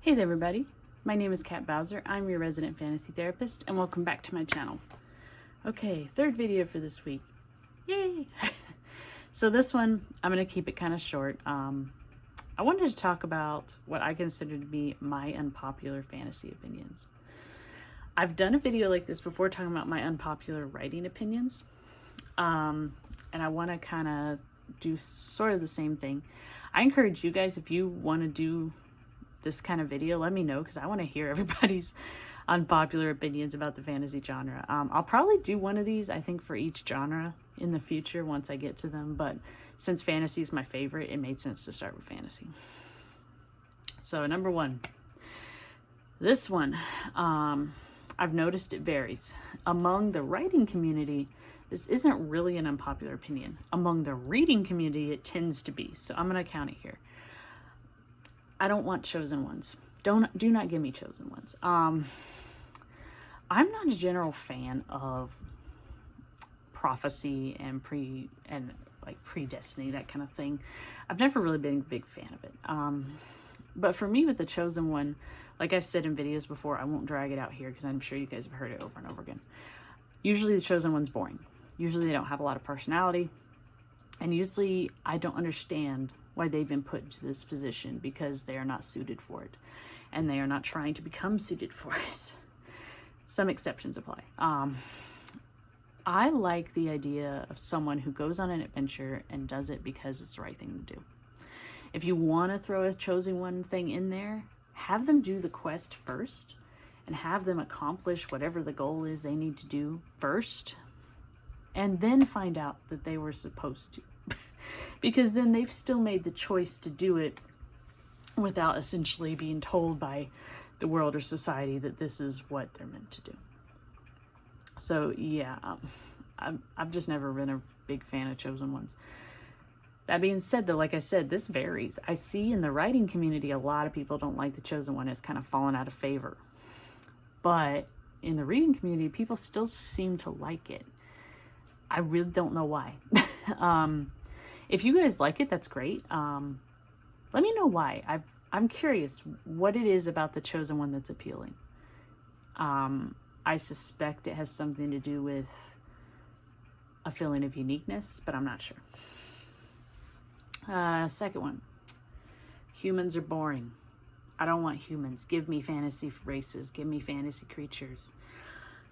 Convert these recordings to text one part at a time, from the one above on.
Hey there everybody, my name is Kat Bowser, I'm your resident fantasy therapist, and welcome back to my channel. Okay, third video for this week. Yay! So this one, I'm going to keep it kind of short. I wanted to talk about what I consider to be my unpopular fantasy opinions. I've done a video like this before talking about my unpopular writing opinions, and I want to kind of do sort of the same thing. I encourage you guys, if you want to do this kind of video, let me know, because I want to hear everybody's unpopular opinions about the fantasy genre. I'll probably do one of these, I think, for each genre in the future once I get to them, but since fantasy is my favorite, it made sense to start with fantasy. So number one, this one, I've noticed it varies. Among the writing community, this isn't really an unpopular opinion. Among the reading community, it tends to be. So I'm going to count it here. I don't want chosen ones. Do not give me chosen ones. I'm not a general fan of prophecy and predestiny, that kind of thing. I've never really been a big fan of it. But for me, with the chosen one, like I've said in videos before, I won't drag it out here because I'm sure you guys have heard it over and over again. Usually the chosen one's boring. Usually they don't have a lot of personality. And usually I don't understand why they've been put into this position, because they are not suited for it. And they are not trying to become suited for it. Some exceptions apply. I like the idea of someone who goes on an adventure and does it because it's the right thing to do. If you want to throw a chosen one thing in there, have them do the quest first and have them accomplish whatever the goal is they need to do first, and then find out that they were supposed to. Because then they've still made the choice to do it without essentially being told by the world or society that this is what they're meant to do. So yeah, I've just never been a big fan of chosen ones. That being said, though, like I said, this varies. I see in the writing community a lot of people don't like the chosen one. It's kind of fallen out of favor. But in the reading community, people still seem to like it. I really don't know why. If you guys like it, that's great. Let me know why. I'm curious what it is about the chosen one that's appealing. I suspect it has something to do with a feeling of uniqueness, but I'm not sure. Second one, humans are boring. I don't want humans. Give me fantasy races. Give me fantasy creatures.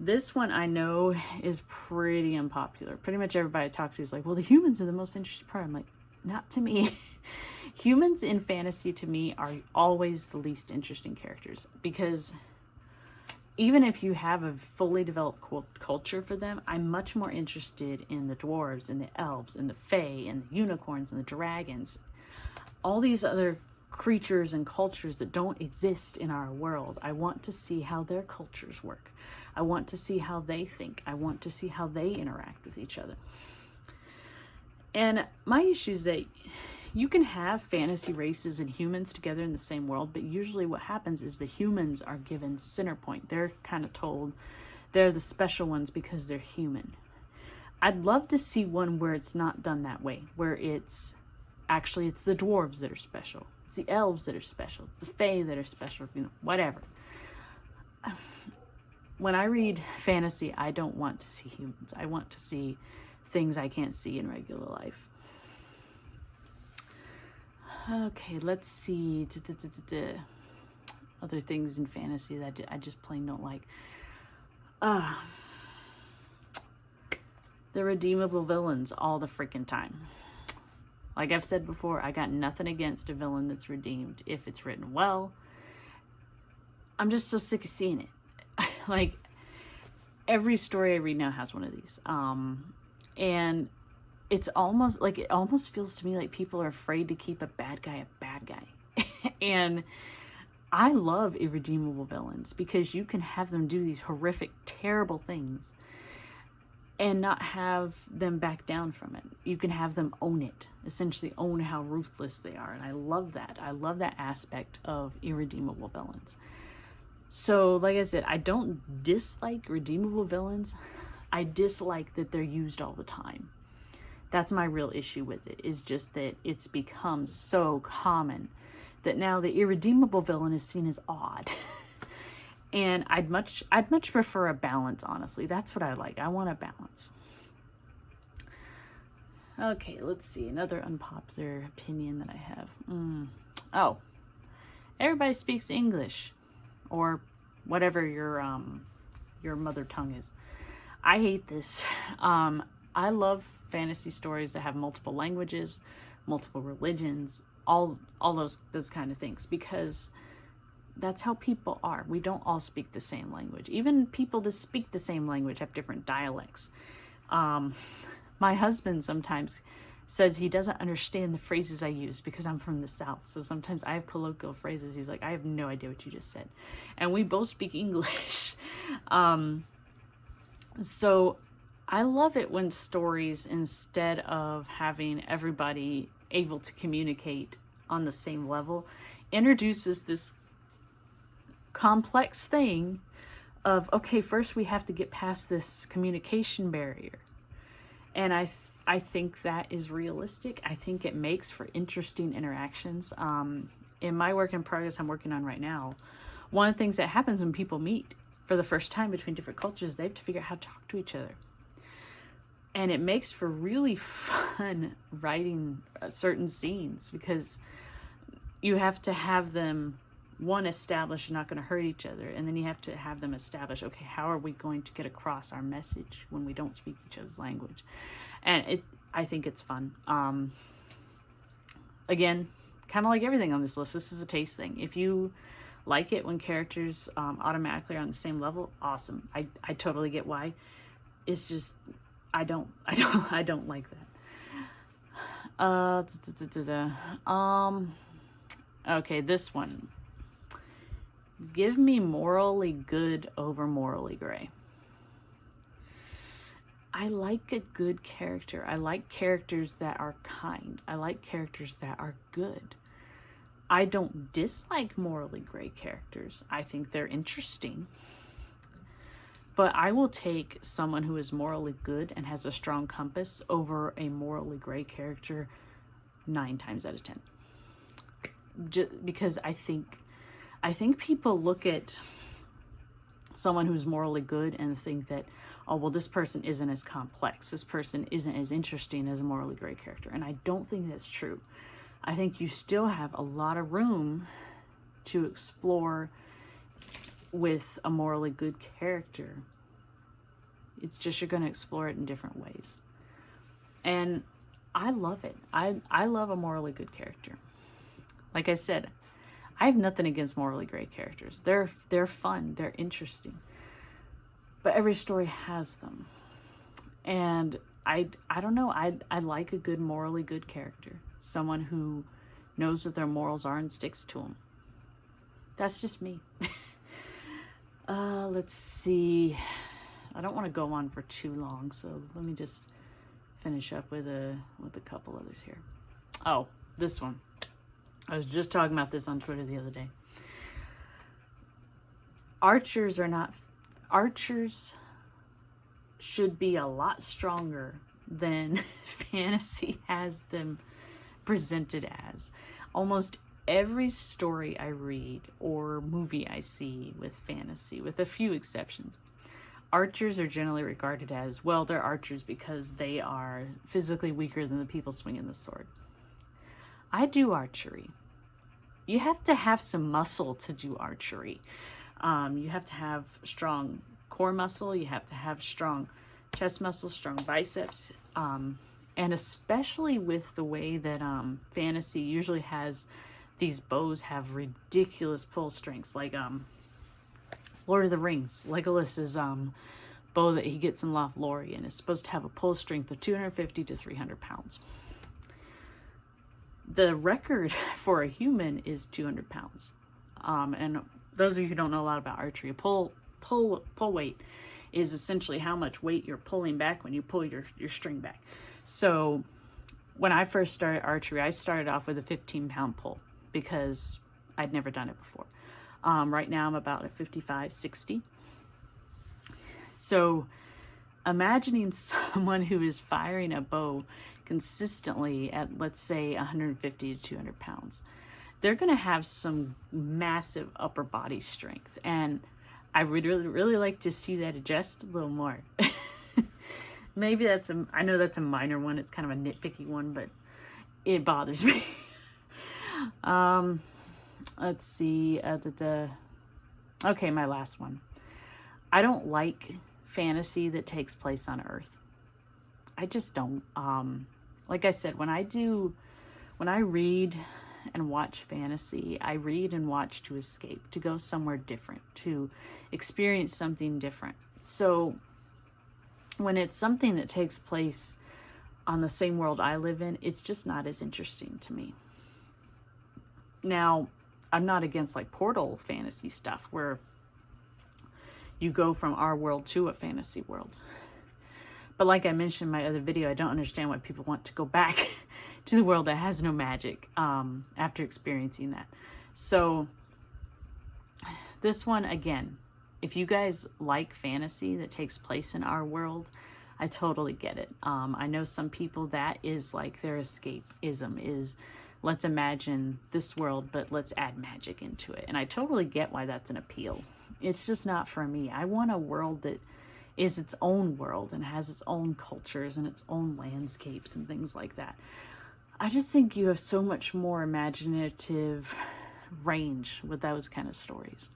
This one I know is pretty unpopular. Pretty much everybody I talk to is like, well, the humans are the most interesting part. I'm like, not to me. Humans in fantasy to me are always the least interesting characters, because even if you have a fully developed culture for them, I'm much more interested in the dwarves and the elves and the fae and the unicorns and the dragons. All these other creatures and cultures that don't exist in our world. I want to see how their cultures work. I want to see how they think. I want to see how they interact with each other. And my issue is that you can have fantasy races and humans together in the same world, but usually what happens is the humans are given center point. They're kind of told they're the special ones because they're human. I'd love to see one where it's not done that way, where it's the dwarves that are special. It's the elves that are special. It's the fae that are special, whatever. When I read fantasy, I don't want to see humans. I want to see things I can't see in regular life. Okay, let's see. Other things in fantasy that I just plain don't like. The redeemable villains all the freaking time. Like I've said before, I got nothing against a villain that's redeemed if it's written well. I'm just so sick of seeing it. Like, every story I read now has one of these. And it's almost like, it almost feels to me like people are afraid to keep a bad guy. And I love irredeemable villains because you can have them do these horrific, terrible things and not have them back down from it. You can have them own it, essentially own how ruthless they are. And I love that. I love that aspect of irredeemable villains. So, like I said, I don't dislike redeemable villains. I dislike that they're used all the time. That's my real issue with it, is just that it's become so common that now the irredeemable villain is seen as odd. And I'd much prefer a balance, honestly. That's what I like. I want a balance. Okay, let's see. Another unpopular opinion that I have. Oh, everybody speaks English, or whatever your mother tongue is. I hate this. I love fantasy stories that have multiple languages, multiple religions, all those kind of things, because that's how people are. We don't all speak the same language. Even people that speak the same language have different dialects. My husband sometimes says he doesn't understand the phrases I use because I'm from the South. So sometimes I have colloquial phrases. He's like, I have no idea what you just said. And we both speak English. So I love it when stories, instead of having everybody able to communicate on the same level, introduces this complex thing of, okay, first we have to get past this communication barrier. And I think that is realistic. I think it makes for interesting interactions. In my work in progress I'm working on right now, one of the things that happens when people meet for the first time between different cultures, they have to figure out how to talk to each other. And it makes for really fun writing certain scenes, because you have to have them, one, establish you're not going to hurt each other, and then you have to have them establish, okay, how are we going to get across our message when we don't speak each other's language? And I think it's fun. Again, kind of like everything on this list, this is a taste thing. If you like it when characters automatically are on the same level, awesome. I totally get why. It's just I don't like that. Okay, this one. Give me morally good over morally gray. I like a good character. I like characters that are kind. I like characters that are good. I don't dislike morally gray characters. I think they're interesting. But I will take someone who is morally good and has a strong compass over a morally gray character 9 times out of 10. Just because I think people look at someone who's morally good and think that, oh, well, this person isn't as complex. This person isn't as interesting as a morally gray character. And I don't think that's true. I think you still have a lot of room to explore with a morally good character. It's just you're going to explore it in different ways. And I love it. I love a morally good character. Like I said, I have nothing against morally great characters. They're fun. They're interesting. But every story has them. And I don't know. I like a good morally good character. Someone who knows what their morals are and sticks to them. That's just me. Let's see. I don't want to go on for too long, so let me just finish up with a couple others here. Oh, this one. I was just talking about this on Twitter the other day. Archers should be a lot stronger than fantasy has them presented as. Almost every story I read or movie I see with fantasy, with a few exceptions, archers are generally regarded as, well, they're archers because they are physically weaker than the people swinging the sword. I do archery. You have to have some muscle to do archery. You have to have strong core muscle. You have to have strong chest muscle, strong biceps. And especially with the way that fantasy usually has these bows have ridiculous pull strengths. Like Lord of the Rings, Legolas's bow that he gets in Lothlorien is supposed to have a pull strength of 250 to 300 pounds. The record for a human is 200 pounds. And those of you who don't know a lot about archery, pull weight is essentially how much weight you're pulling back when you pull your string back. So when I first started archery, I started off with a 15-pound pull because I'd never done it before. Right now I'm about at 55, 60. So imagining someone who is firing a bow consistently at, let's say, 150 to 200 pounds. they're going to have some massive upper body strength. And I would really like to see that adjust a little more. Maybe that's I know that's a minor one. It's kind of a nitpicky one, but it bothers me. Let's see. Okay, my last one. I don't like fantasy that takes place on Earth. I just don't. Like I said, when I read and watch fantasy, I read and watch to escape, to go somewhere different, to experience something different. So when it's something that takes place on the same world I live in, it's just not as interesting to me. Now, I'm not against like portal fantasy stuff where you go from our world to a fantasy world. But like I mentioned in my other video, I don't understand why people want to go back to the world that has no magic after experiencing that. So this one, again, if you guys like fantasy that takes place in our world, I totally get it. I know some people that is like their escapism is, let's imagine this world, but let's add magic into it. And I totally get why that's an appeal. It's just not for me. I want a world that is its own world and has its own cultures and its own landscapes and things like that. I just think you have so much more imaginative range with those kind of stories.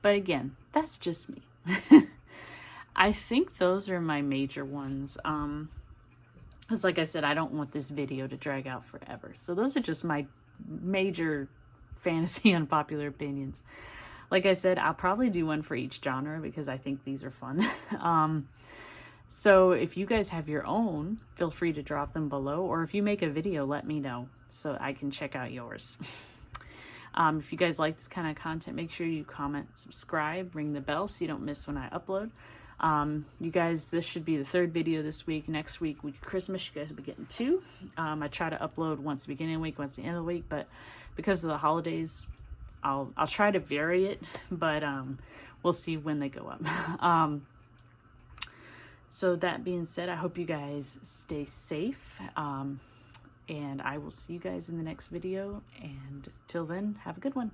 But again, that's just me. I think those are my major ones. Because like I said, I don't want this video to drag out forever. So those are just my major fantasy unpopular opinions. Like I said, I'll probably do one for each genre because I think these are fun. So if you guys have your own, feel free to drop them below. Or if you make a video, let me know so I can check out yours. If you guys like this kind of content, make sure you comment, subscribe, ring the bell so you don't miss when I upload. You guys, this should be the 3rd video this week. Next week, week of Christmas, you guys will be getting 2. I try to upload once the beginning of the week, once the end of the week, but because of the holidays, I'll try to vary it, but we'll see when they go up. So that being said, I hope you guys stay safe, and I will see you guys in the next video, and till then, have a good one.